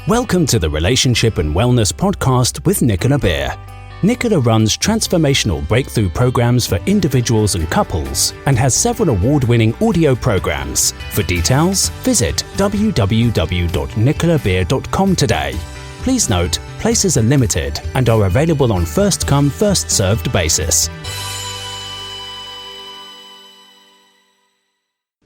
Welcome to the Relationship and Wellness Podcast with Nicola Beer. Nicola runs transformational breakthrough programs for individuals and couples and has several award-winning audio programs. For details, visit www.nicolabeer.com today. Please note, places are limited and are available on first-come, first-served basis.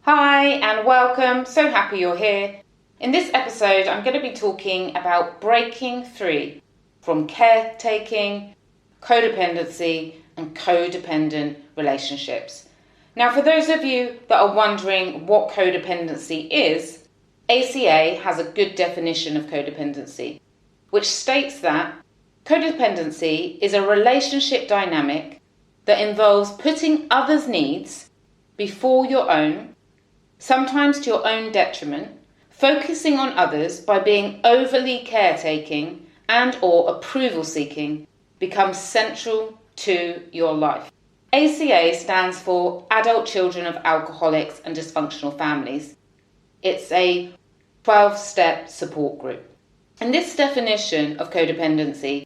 Hi and welcome, so happy you're here. In this episode I'm going to be talking about breaking free from caretaking, codependency and codependent relationships. Now for those of you that are wondering what codependency is, ACA has a good definition of codependency, which states that codependency is a relationship dynamic that involves putting others' needs before your own, sometimes to your own detriment, focusing on others by being overly caretaking and or approval seeking becomes central to your life. ACA stands for Adult Children of Alcoholics and Dysfunctional Families. It's a 12-step support group. In this definition of codependency,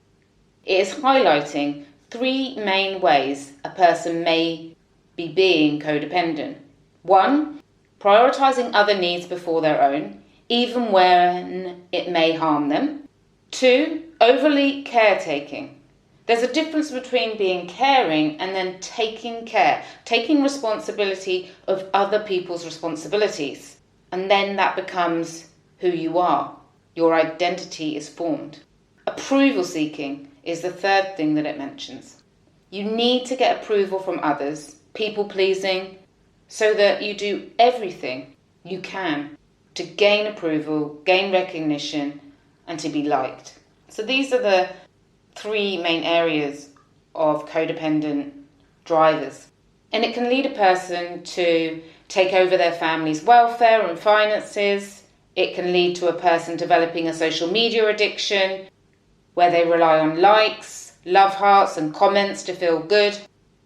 it is highlighting three main ways a person may be being codependent. 1, prioritizing other needs before their own, even when it may harm them. 2, overly caretaking. There's a difference between being caring and then taking care, taking responsibility of other people's responsibilities. And then that becomes who you are. Your identity is formed. Approval seeking is the third thing that it mentions. You need to get approval from others, people pleasing, so that you do everything you can to gain approval, gain recognition, and to be liked. So these are the three main areas of codependent drivers. And it can lead a person to take over their family's welfare and finances. It can lead to a person developing a social media addiction where they rely on likes, love hearts, and comments to feel good.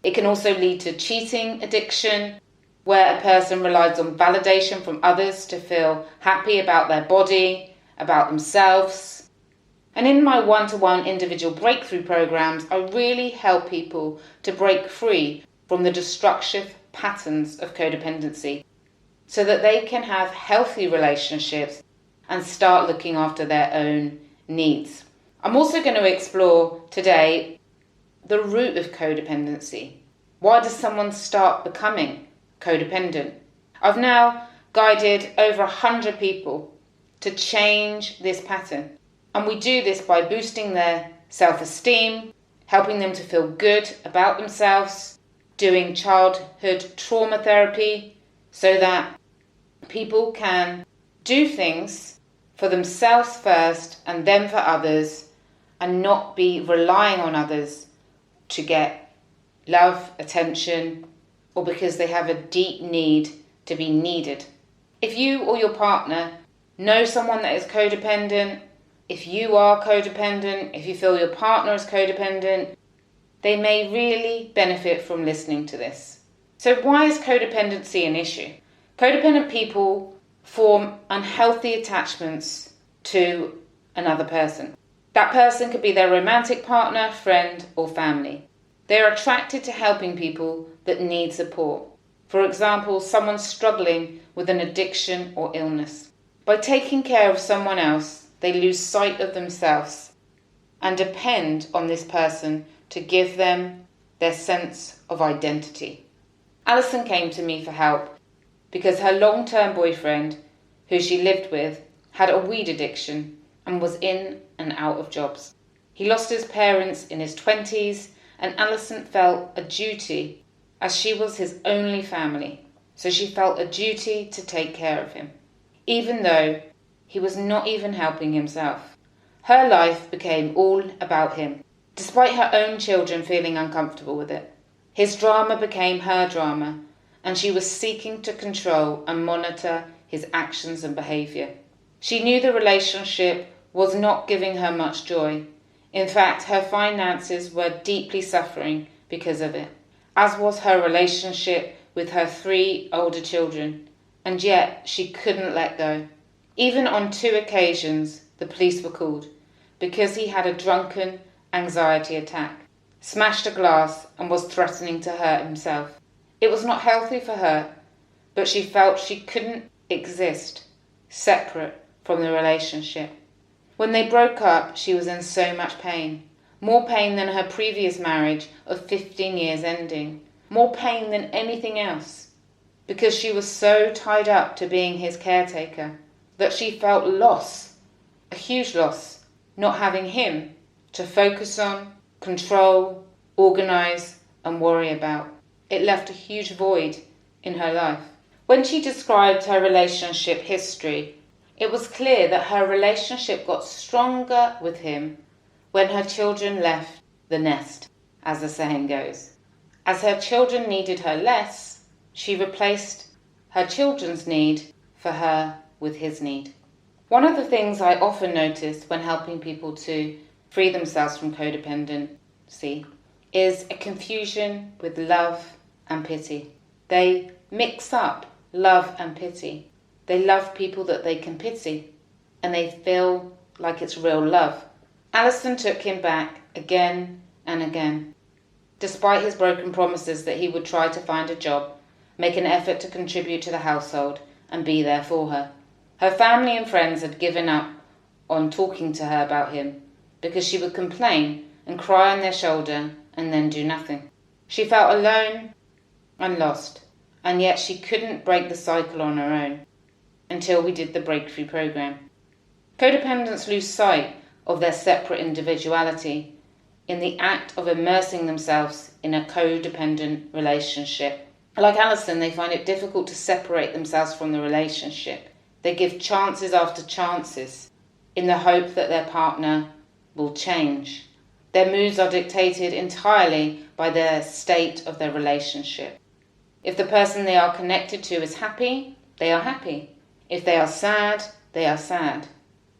It can also lead to cheating addiction, where a person relies on validation from others to feel happy about their body, about themselves. And in my one-to-one individual breakthrough programs, I really help people to break free from the destructive patterns of codependency so that they can have healthy relationships and start looking after their own needs. I'm also going to explore today the root of codependency. Why does someone start becoming codependent? I've now guided over 100 people to change this pattern. And we do this by boosting their self-esteem, helping them to feel good about themselves, doing childhood trauma therapy so that people can do things for themselves first and then for others and not be relying on others to get love, attention, or because they have a deep need to be needed. If you or your partner know someone that is codependent, if you are codependent, if you feel your partner is codependent, they may really benefit from listening to this. So why is codependency an issue? Codependent people form unhealthy attachments to another person. That person could be their romantic partner, friend, or family. They are attracted to helping people that need support. For example, someone struggling with an addiction or illness. By taking care of someone else, they lose sight of themselves and depend on this person to give them their sense of identity. Alison came to me for help because her long-term boyfriend, who she lived with, had a weed addiction and was in and out of jobs. He lost his parents in his 20s, and Alison felt a duty, as she was his only family, so she felt a duty to take care of him, even though he was not even helping himself. Her life became all about him, despite her own children feeling uncomfortable with it. His drama became her drama, and she was seeking to control and monitor his actions and behaviour. She knew the relationship was not giving her much joy. In fact, her finances were deeply suffering because of it, as was her relationship with her 3 older children, and yet she couldn't let go. Even on 2 occasions, the police were called because he had a drunken anxiety attack, smashed a glass and was threatening to hurt himself. It was not healthy for her, but she felt she couldn't exist separate from the relationship. When they broke up, she was in so much pain. More pain than her previous marriage of 15 years ending. More pain than anything else. Because she was so tied up to being his caretaker that she felt loss, a huge loss, not having him to focus on, control, organise and worry about. It left a huge void in her life. When she described her relationship history, it was clear that her relationship got stronger with him when her children left the nest, as the saying goes. As her children needed her less, she replaced her children's need for her with his need. One of the things I often notice when helping people to free themselves from codependency is a confusion with love and pity. They mix up love and pity. They love people that they can pity, and they feel like it's real love. Alison took him back again and again, despite his broken promises that he would try to find a job, make an effort to contribute to the household, and be there for her. Her family and friends had given up on talking to her about him because she would complain and cry on their shoulder and then do nothing. She felt alone and lost, and yet she couldn't break the cycle on her own until we did the Breakthrough program. Codependents lose sight of their separate individuality in the act of immersing themselves in a codependent relationship. Like Alison, they find it difficult to separate themselves from the relationship. They give chances after chances in the hope that their partner will change. Their moods are dictated entirely by the state of their relationship. If the person they are connected to is happy, they are happy. If they are sad, they are sad.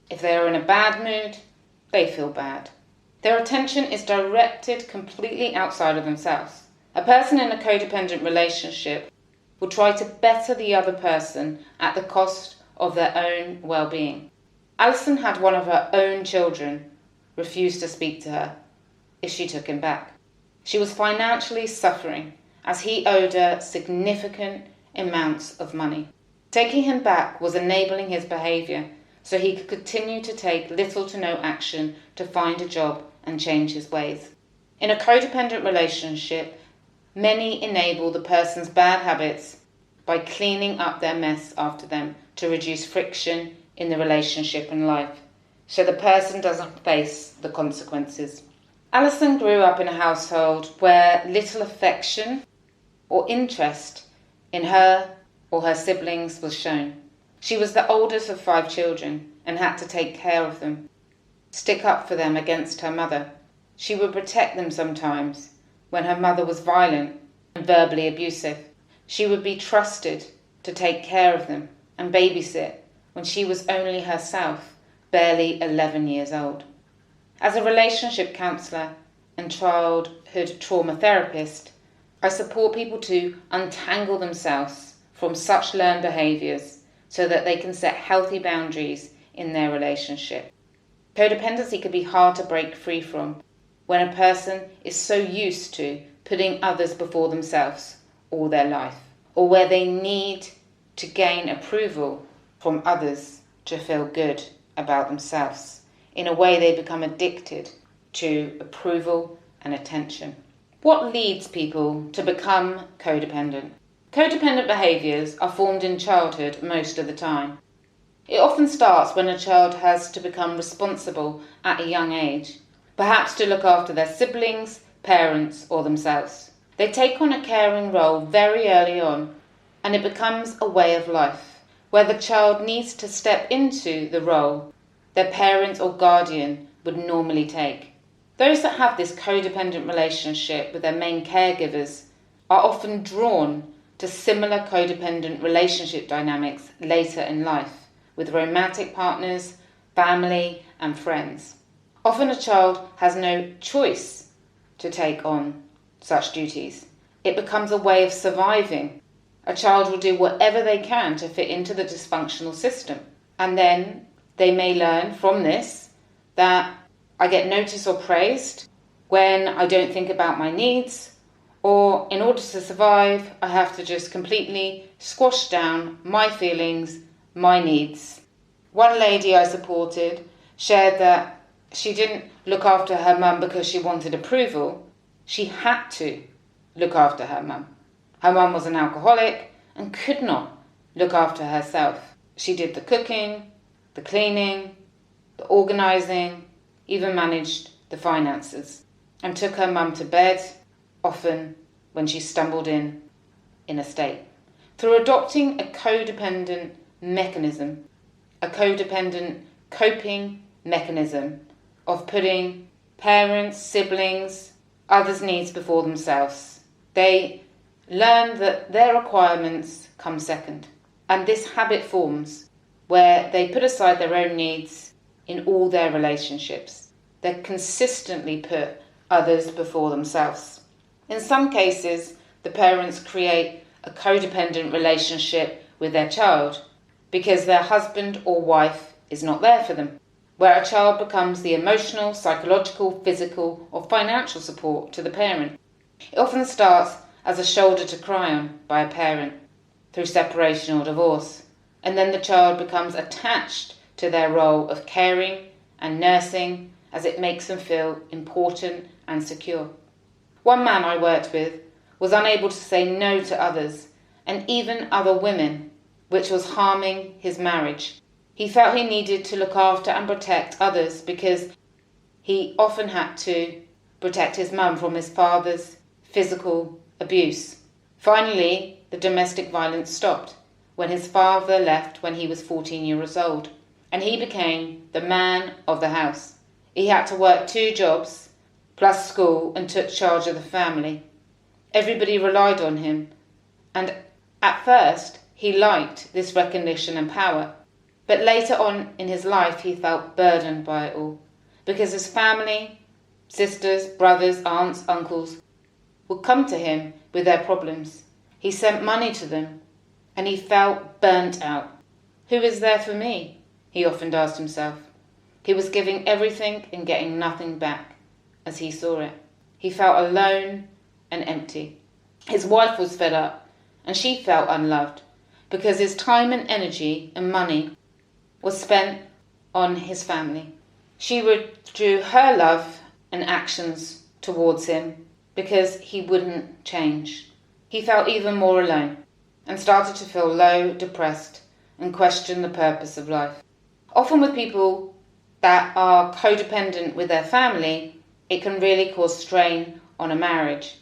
If they are in a bad mood, they feel bad. Their attention is directed completely outside of themselves. A person in a codependent relationship will try to better the other person at the cost of their own well-being. Alison had one of her own children refuse to speak to her if she took him back. She was financially suffering as he owed her significant amounts of money. Taking him back was enabling his behaviour so he could continue to take little to no action to find a job and change his ways. In a codependent relationship, many enable the person's bad habits by cleaning up their mess after them to reduce friction in the relationship and life, so the person doesn't face the consequences. Alison grew up in a household where little affection or interest in her or her siblings was shown. She was the oldest of 5 children and had to take care of them, stick up for them against her mother. She would protect them sometimes when her mother was violent and verbally abusive. She would be trusted to take care of them and babysit when she was only herself barely 11 years old. As a relationship counsellor and childhood trauma therapist, I support people to untangle themselves from such learned behaviours so that they can set healthy boundaries in their relationship. Codependency can be hard to break free from when a person is so used to putting others before themselves all their life, or where they need to gain approval from others to feel good about themselves. In a way, they become addicted to approval and attention. What leads people to become codependent? Codependent behaviours are formed in childhood most of the time. It often starts when a child has to become responsible at a young age, perhaps to look after their siblings, parents, or themselves. They take on a caring role very early on, and it becomes a way of life, where the child needs to step into the role their parent or guardian would normally take. Those that have this codependent relationship with their main caregivers are often drawn to similar codependent relationship dynamics later in life, with romantic partners, family, and friends. Often a child has no choice to take on such duties. It becomes a way of surviving. A child will do whatever they can to fit into the dysfunctional system. And then, They may learn from this that I get noticed or praised when I don't think about my needs, or in order to survive, I have to just completely squash down my feelings, my needs. One lady I supported shared that she didn't look after her mum because she wanted approval. She had to look after her mum. Her mum was an alcoholic and could not look after herself. She did the cooking, the cleaning, the organising, even managed the finances, and took her mum to bed, often when she stumbled in a state. Through adopting a codependent mechanism, a codependent coping mechanism of putting parents, siblings, others' needs before themselves, they learn that their requirements come second. And this habit forms where they put aside their own needs in all their relationships. They consistently put others before themselves. In some cases, the parents create a codependent relationship with their child because their husband or wife is not there for them, where a child becomes the emotional, psychological, physical, or financial support to the parent. It often starts as a shoulder to cry on by a parent through separation or divorce, and then the child becomes attached to their role of caring and nursing as it makes them feel important and secure. One man I worked with was unable to say no to others, and even other women, which was harming his marriage. He felt he needed to look after and protect others because he often had to protect his mum from his father's physical abuse. Finally, the domestic violence stopped when his father left when he was 14 years old, and he became the man of the house. He had to work 2 jobs plus school and took charge of the family. Everybody relied on him, and at first he liked this recognition and power, but later on in his life he felt burdened by it all because his family, sisters, brothers, aunts, uncles would come to him with their problems. He sent money to them and he felt burnt out. Who is there for me? He often asked himself. He was giving everything and getting nothing back as he saw it. He felt alone and empty. His wife was fed up and she felt unloved because his time and energy and money was spent on his family. She withdrew her love and actions towards him because he wouldn't change. He felt even more alone and started to feel low, depressed, and question the purpose of life. Often with people that are codependent with their family, it can really cause strain on a marriage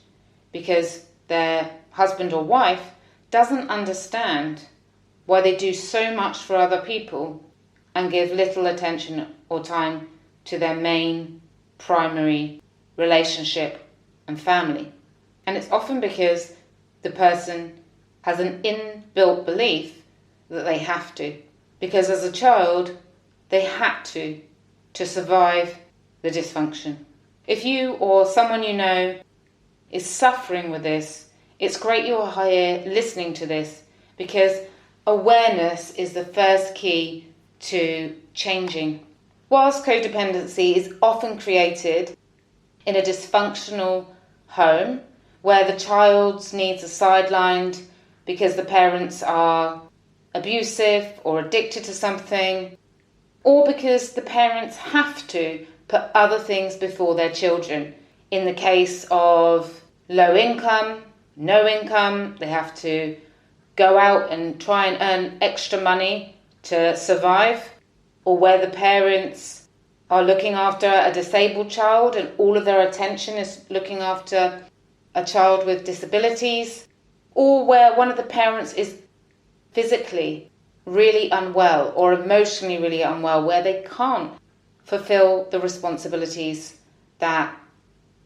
because their husband or wife doesn't understand why they do so much for other people and give little attention or time to their main primary relationship and family. And it's often because the person has an inbuilt belief that they have to. Because as a child, they had to survive the dysfunction. If you or someone you know is suffering with this, it's great you're here listening to this because awareness is the first key to changing. Whilst codependency is often created in a dysfunctional home where the child's needs are sidelined because the parents are abusive or addicted to something, or because the parents have to put other things before their children. In the case of low income, no income, they have to go out and try and earn extra money to survive, or where the parents are looking after a disabled child and all of their attention is looking after a child with disabilities, or where one of the parents is physically really unwell or emotionally really unwell, where they can't fulfill the responsibilities that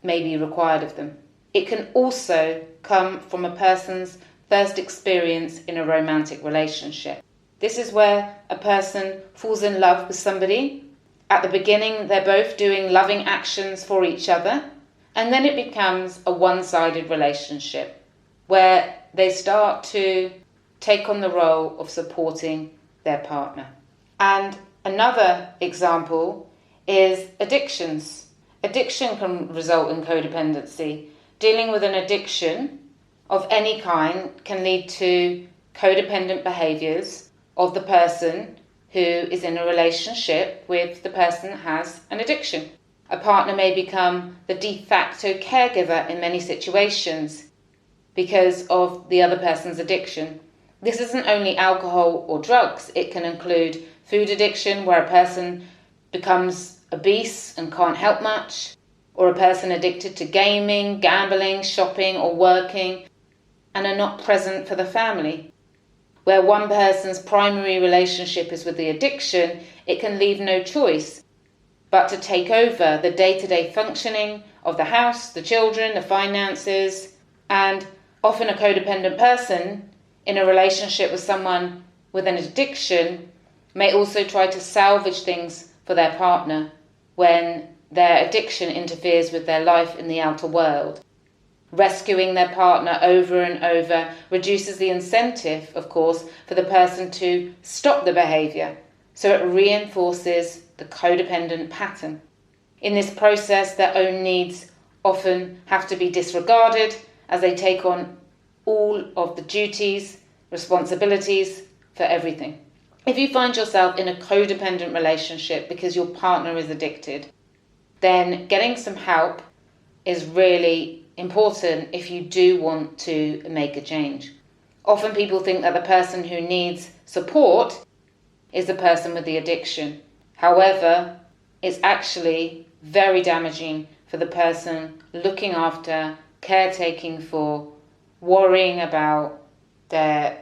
may be required of them. It can also come from a person's first experience in a romantic relationship. This is where a person falls in love with somebody. At the beginning, they're both doing loving actions for each other, and then it becomes a one-sided relationship where they start to take on the role of supporting their partner. And Another example is addictions. Addiction can result in codependency. Dealing with an addiction of any kind can lead to codependent behaviours of the person who is in a relationship with the person that has an addiction. A partner may become the de facto caregiver in many situations because of the other person's addiction. This isn't only alcohol or drugs, it can include food addiction, where a person becomes obese and can't help much, or a person addicted to gaming, gambling, shopping or working and are not present for the family. Where one person's primary relationship is with the addiction, it can leave no choice but to take over the day-to-day functioning of the house, the children, the finances, and often a codependent person in a relationship with someone with an addiction may also try to salvage things for their partner when their addiction interferes with their life in the outer world. Rescuing their partner over and over reduces the incentive, of course, for the person to stop the behaviour, so it reinforces the codependent pattern. In this process, their own needs often have to be disregarded as they take on all of the duties, responsibilities for everything. If you find yourself in a codependent relationship because your partner is addicted, then getting some help is really important if you do want to make a change. Often people think that the person who needs support is the person with the addiction. However, it's actually very damaging for the person looking after, caretaking for, worrying about their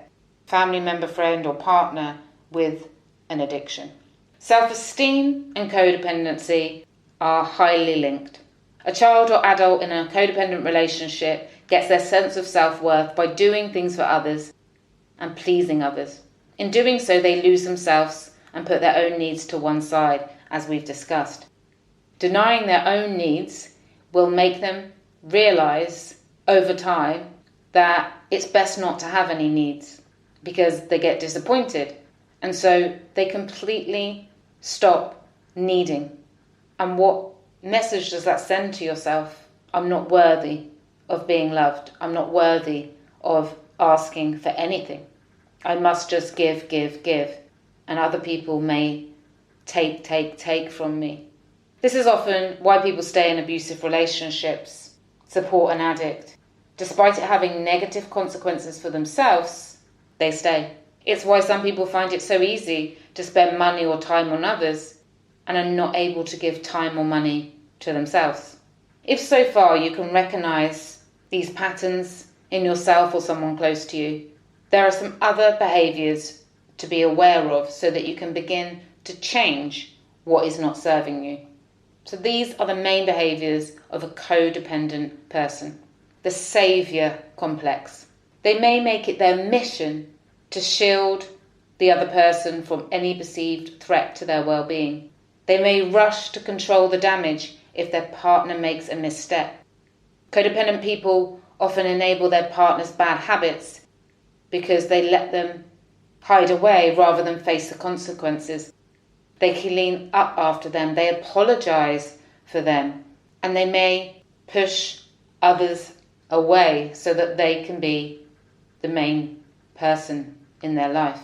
family member, friend or partner with an addiction. Self-esteem and codependency are highly linked. A child or adult in a codependent relationship gets their sense of self-worth by doing things for others and pleasing others. In doing so, they lose themselves and put their own needs to one side, as we've discussed. Denying their own needs will make them realise over time that it's best not to have any needs because they get disappointed. And so they completely stop needing. And what message does that send to yourself? I'm not worthy of being loved. I'm not worthy of asking for anything. I must just give. And other people may take from me. This is often why people stay in abusive relationships, support an addict. Despite it having negative consequences for themselves, they stay. It's why some people find it so easy to spend money or time on others and are not able to give time or money to themselves. If so far you can recognise these patterns in yourself or someone close to you, there are some other behaviours to be aware of so that you can begin to change what is not serving you. So these are the main behaviours of a codependent person. The saviour complex. They may make it their mission to shield the other person from any perceived threat to their well-being. They may rush to control the damage if their partner makes a misstep. Codependent people often enable their partner's bad habits because they let them hide away rather than face the consequences. They clean up after them, they apologise for them, and they may push others away so that they can be the main person in their life.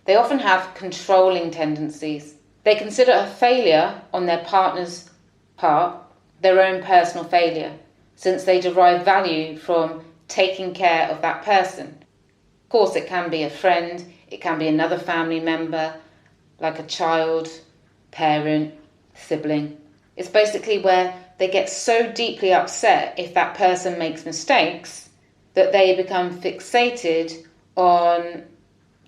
They often have controlling tendencies. They consider a failure on their partner's part their own personal failure, since they derive value from taking care of that person. Of course, it can be a friend, it can be another family member, like a child, parent, sibling. It's basically where they get so deeply upset if that person makes mistakes that they become fixated on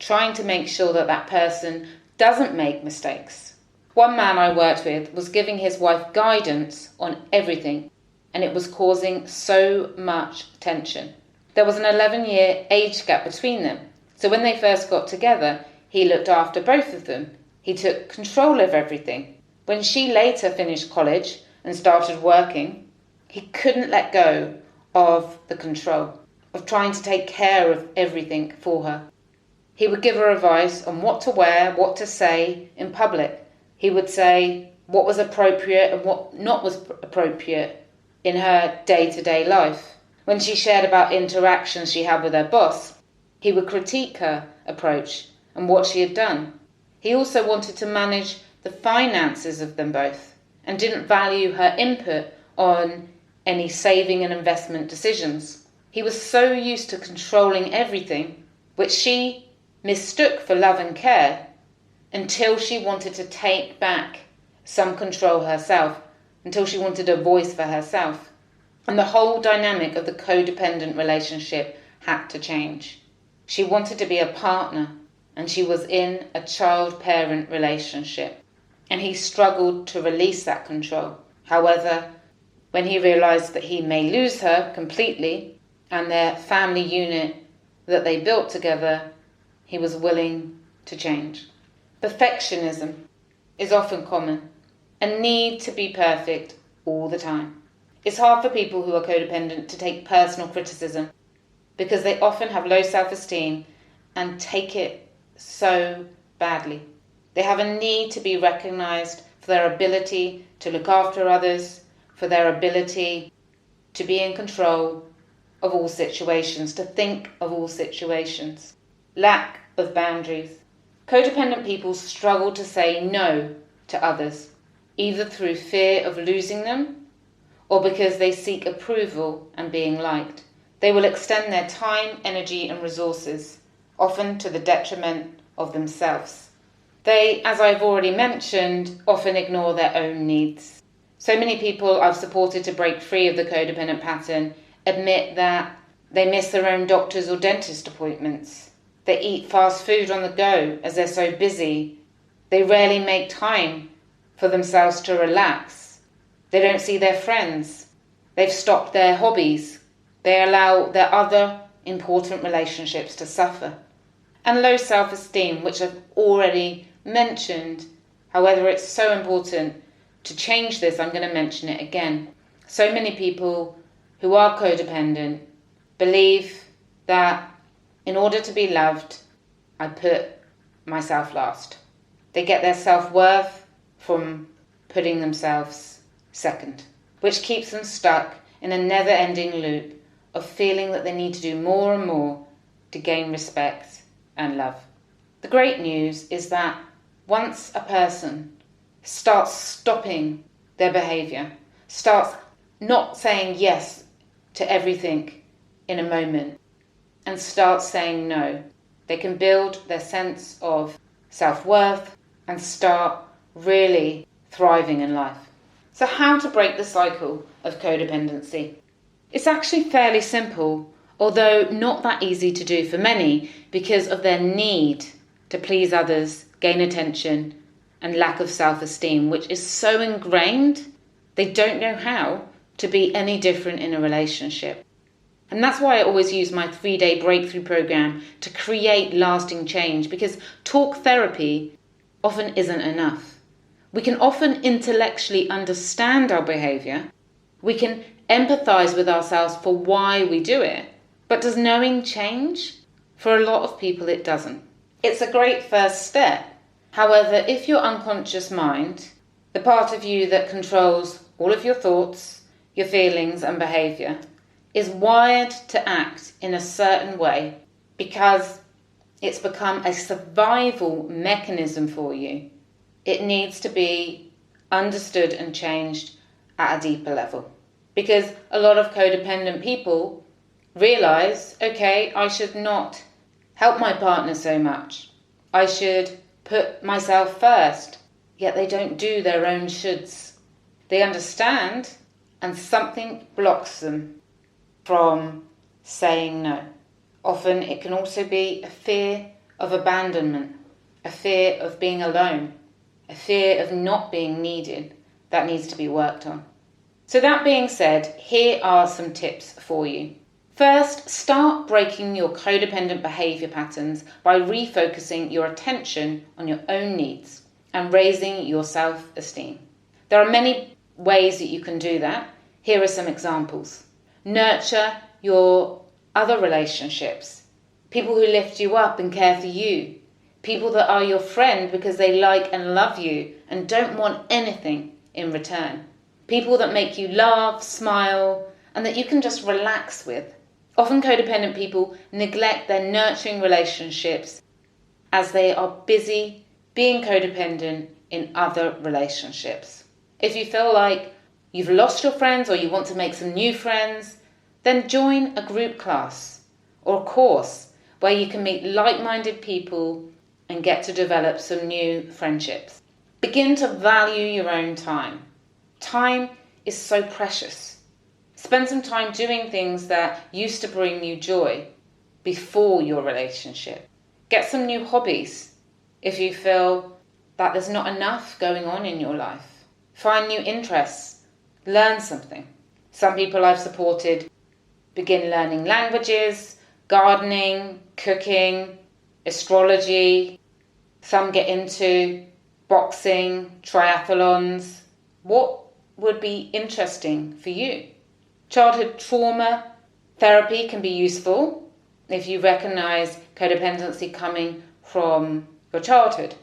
trying to make sure that that person doesn't make mistakes. One man I worked with was giving his wife guidance on everything, and it was causing so much tension. There was an 11-year age gap between them, so when they first got together, he looked after both of them. He took control of everything. When she later finished college and started working, he couldn't let go of the control, of trying to take care of everything for her. He would give her advice on what to wear, what to say in public, He would say what was appropriate and what not was appropriate in her day-to-day life. When she shared about interactions she had with her boss, he would critique her approach and what she had done. He also wanted to manage the finances of them both and didn't value her input on any saving and investment decisions. He was so used to controlling everything, which she mistook for love and care, until she wanted to take back some control herself, until she wanted a voice for herself. And the whole dynamic of the codependent relationship had to change. She wanted to be a partner, and she was in a child-parent relationship. And he struggled to release that control. However, when he realised that he may lose her completely and their family unit that they built together, he was willing to change. Perfectionism is often common, a need to be perfect all the time. It's hard for people who are codependent to take personal criticism because they often have low self-esteem and take it so badly. They have a need to be recognised for their ability to look after others, for their ability to be in control of all situations, to think of all situations. Lack of boundaries. Codependent people struggle to say no to others, either through fear of losing them or because they seek approval and being liked. They will extend their time, energy and resources, often to the detriment of themselves. They, as I've already mentioned, often ignore their own needs. So many people I've supported to break free of the codependent pattern admit that they miss their own doctor's or dentist appointments. They eat fast food on the go as they're so busy. They rarely make time for themselves to relax. They don't see their friends. They've stopped their hobbies. They allow their other important relationships to suffer. And low self-esteem, which I've already mentioned. However, it's so important to change this. I'm going to mention it again. So many people who are codependent believe that in order to be loved, I put myself last. They get their self-worth from putting themselves second, which keeps them stuck in a never-ending loop of feeling that they need to do more and more to gain respect and love. The great news is that once a person starts stopping their behaviour, starts not saying yes to everything in a moment, and starts saying no, they can build their sense of self-worth and start really thriving in life. So how to break the cycle of codependency? It's actually fairly simple, although not that easy to do for many because of their need to please others, gain attention, and lack of self-esteem, which is so ingrained, they don't know how to be any different in a relationship. And that's why I always use my 3-day breakthrough program to create lasting change, because talk therapy often isn't enough. We can often intellectually understand our behaviour. We can empathise with ourselves for why we do it. But does knowing change? For a lot of people, it doesn't. It's a great first step. However, if your unconscious mind, the part of you that controls all of your thoughts, your feelings and behaviour, is wired to act in a certain way because it's become a survival mechanism for you, it needs to be understood and changed at a deeper level. Because a lot of codependent people realise, okay, I should not help my partner so much. I should put myself first. Yet they don't do their own shoulds. They understand, and something blocks them from saying no. Often it can also be a fear of abandonment, a fear of being alone, a fear of not being needed that needs to be worked on. So that being said, here are some tips for you. First, start breaking your codependent behaviour patterns by refocusing your attention on your own needs and raising your self-esteem. There are many ways that you can do that. Here are some examples. Nurture your other relationships, people who lift you up and care for you, People that are your friend because they like and love you and don't want anything in return. People that make you laugh, smile, and that you can just relax with. Often codependent people neglect their nurturing relationships as they are busy being codependent in other relationships. If you feel like you've lost your friends or you want to make some new friends, then join a group class or a course where you can meet like-minded people and get to develop some new friendships. Begin to value your own time. Time is so precious. Spend some time doing things that used to bring you joy before your relationship. Get some new hobbies if you feel that there's not enough going on in your life. Find new interests. Learn something. Some people I've supported begin learning languages, gardening, cooking, astrology. Some get into boxing, triathlons. What would be interesting for you? Childhood trauma therapy can be useful if you recognize codependency coming from your childhood.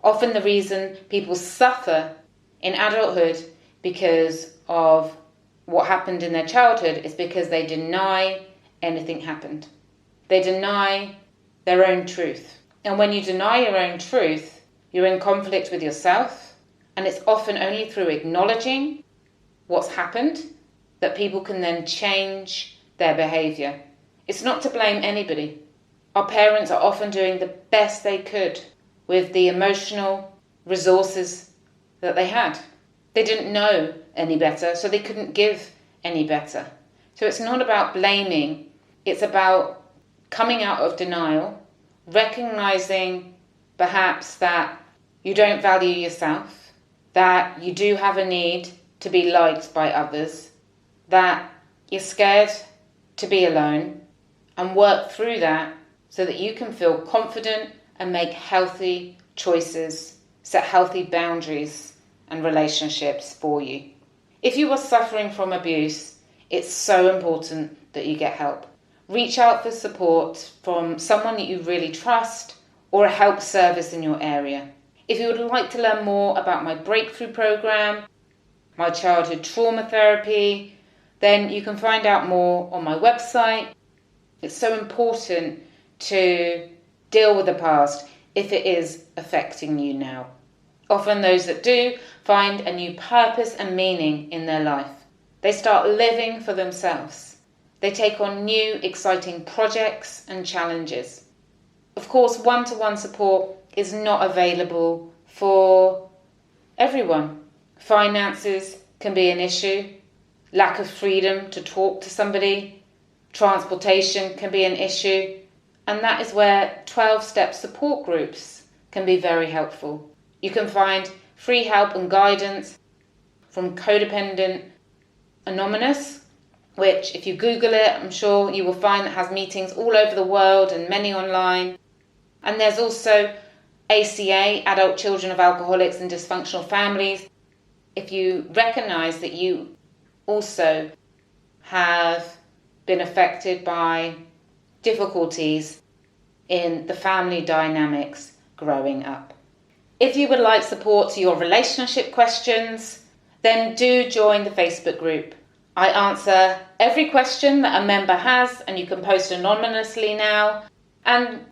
Often the reason people suffer in adulthood because of what happened in their childhood is because they deny anything happened. They deny their own truth. And when you deny your own truth, you're in conflict with yourself. And it's often only through acknowledging what's happened that people can then change their behavior. It's not to blame anybody. Our parents are often doing the best they could with the emotional resources that they had. They didn't know any better, so they couldn't give any better. So it's not about blaming. It's about coming out of denial, recognizing perhaps that you don't value yourself, that you do have a need to be liked by others, that you're scared to be alone, and work through that so that you can feel confident and make healthy choices, set healthy boundaries and relationships for you. If you are suffering from abuse, it's so important that you get help. Reach out for support from someone that you really trust or a help service in your area. If you would like to learn more about my breakthrough program, my childhood trauma therapy, then you can find out more on my website. It's so important to deal with the past if it is affecting you now. Often those that do find a new purpose and meaning in their life. They start living for themselves. They take on new, exciting projects and challenges. Of course, one-to-one support is not available for everyone. Finances can be an issue. Lack of freedom to talk to somebody. Transportation can be an issue. And that is where 12-step support groups can be very helpful. You can find free help and guidance from Codependent Anonymous, which if you Google it, I'm sure you will find that has meetings all over the world and many online. And there's also ACA, Adult Children of Alcoholics and Dysfunctional Families. If you recognise that you also have been affected by difficulties in the family dynamics growing up. If you would like support to your relationship questions, then do join the Facebook group. I answer every question that a member has, and you can post anonymously now. And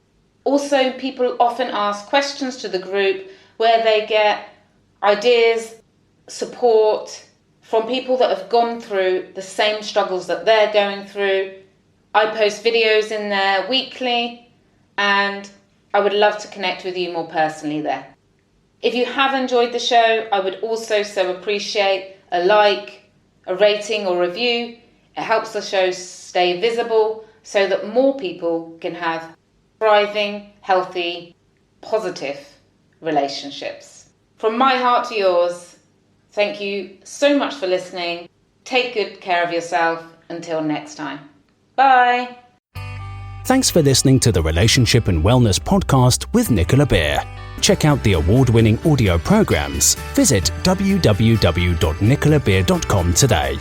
also people often ask questions to the group where they get ideas, support from people that have gone through the same struggles that they're going through. I post videos in there weekly, and I would love to connect with you more personally there. If you have enjoyed the show, I would also so appreciate a like, a rating or review. It helps the show stay visible so that more people can have thriving, healthy, positive relationships. From my heart to yours, thank you so much for listening. Take good care of yourself. Until next time. Bye. Thanks for listening to the Relationship and Wellness Podcast with Nicola Beer. Check out the award-winning audio programs. Visit www.nicolabeer.com today.